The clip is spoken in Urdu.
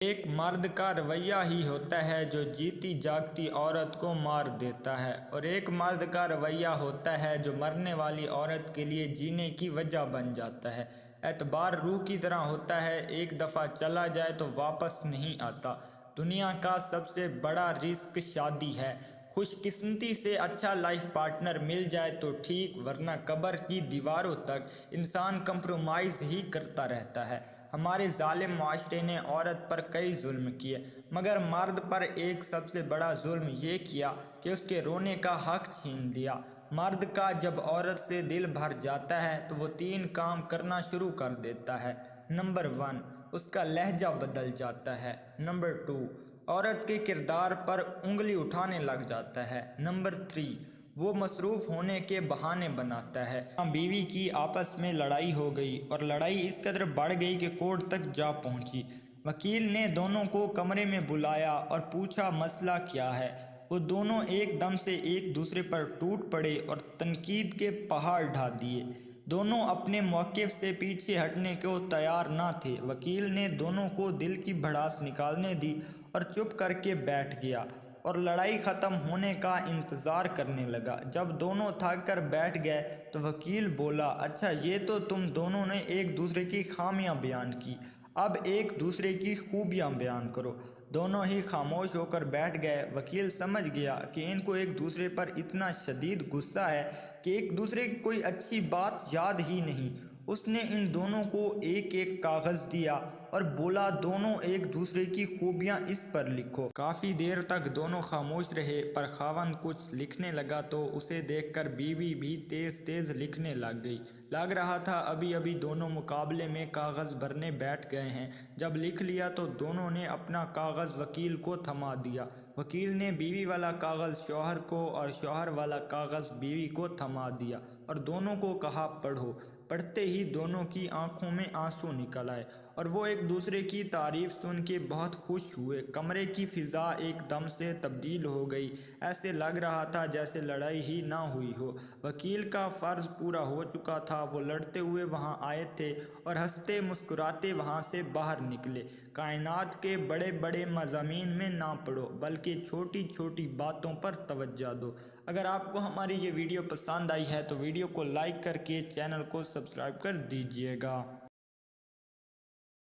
ایک مرد کا رویہ ہی ہوتا ہے جو جیتی جاگتی عورت کو مار دیتا ہے، اور ایک مرد کا رویہ ہوتا ہے جو مرنے والی عورت کے لیے جینے کی وجہ بن جاتا ہے۔ اعتبار روح کی طرح ہوتا ہے، ایک دفعہ چلا جائے تو واپس نہیں آتا۔ دنیا کا سب سے بڑا رزق شادی ہے۔ خوش قسمتی سے اچھا لائف پارٹنر مل جائے تو ٹھیک، ورنہ قبر کی دیواروں تک انسان کمپرومائز ہی کرتا رہتا ہے۔ ہمارے ظالم معاشرے نے عورت پر کئی ظلم کیے، مگر مرد پر ایک سب سے بڑا ظلم یہ کیا کہ اس کے رونے کا حق چھین لیا۔ مرد کا جب عورت سے دل بھر جاتا ہے تو وہ 3 کام کرنا شروع کر دیتا ہے۔ نمبر 1، اس کا لہجہ بدل جاتا ہے۔ نمبر 2، عورت کے کردار پر انگلی اٹھانے لگ جاتا ہے۔ نمبر 3، وہ مصروف ہونے کے بہانے بناتا ہے۔ بیوی کی آپس میں لڑائی ہو گئی، اور لڑائی اس قدر بڑھ گئی کہ کورٹ تک جا پہنچی۔ وکیل نے دونوں کو کمرے میں بلایا اور پوچھا مسئلہ کیا ہے۔ وہ دونوں ایک دم سے ایک دوسرے پر ٹوٹ پڑے اور تنقید کے پہاڑ ڈھا دیے۔ دونوں اپنے موقف سے پیچھے ہٹنے کو تیار نہ تھے۔ وکیل نے دونوں کو دل کی بھڑاس نکالنے دی اور چپ کر کے بیٹھ گیا اور لڑائی ختم ہونے کا انتظار کرنے لگا۔ جب دونوں تھک کر بیٹھ گئے تو وکیل بولا، اچھا یہ تو تم دونوں نے ایک دوسرے کی خامیاں بیان کی، اب ایک دوسرے کی خوبیاں بیان کرو۔ دونوں ہی خاموش ہو کر بیٹھ گئے۔ وکیل سمجھ گیا کہ ان کو ایک دوسرے پر اتنا شدید غصہ ہے کہ ایک دوسرے کی کوئی اچھی بات یاد ہی نہیں۔ اس نے ان دونوں کو ایک ایک کاغذ دیا اور بولا، دونوں ایک دوسرے کی خوبیاں اس پر لکھو۔ کافی دیر تک دونوں خاموش رہے، پر خاوند کچھ لکھنے لگا تو اسے دیکھ کر بیوی بھی تیز تیز لکھنے لگ گئی۔ لگ رہا تھا ابھی ابھی دونوں مقابلے میں کاغذ بھرنے بیٹھ گئے ہیں۔ جب لکھ لیا تو دونوں نے اپنا کاغذ وکیل کو تھما دیا۔ وکیل نے بیوی والا کاغذ شوہر کو اور شوہر والا کاغذ بیوی کو تھما دیا اور دونوں کو کہا، پڑھو۔ پڑھتے ہی دونوں کی آنکھوں میں آنسو نکل آئے اور وہ ایک دوسرے کی تعریف سن کے بہت خوش ہوئے۔ کمرے کی فضا ایک دم سے تبدیل ہو گئی، ایسے لگ رہا تھا جیسے لڑائی ہی نہ ہوئی ہو۔ وکیل کا فرض پورا ہو چکا تھا، وہ لڑتے ہوئے وہاں آئے تھے اور ہنستے مسکراتے وہاں سے باہر نکلے۔ کائنات کے بڑے بڑے مضامین میں نہ پڑو، بلکہ چھوٹی چھوٹی باتوں پر توجہ دو۔ اگر آپ کو ہماری یہ ویڈیو پسند آئی ہے تو ویڈیو کو لائک کر کے چینل کو سبسکرائب کر دیجیے گا۔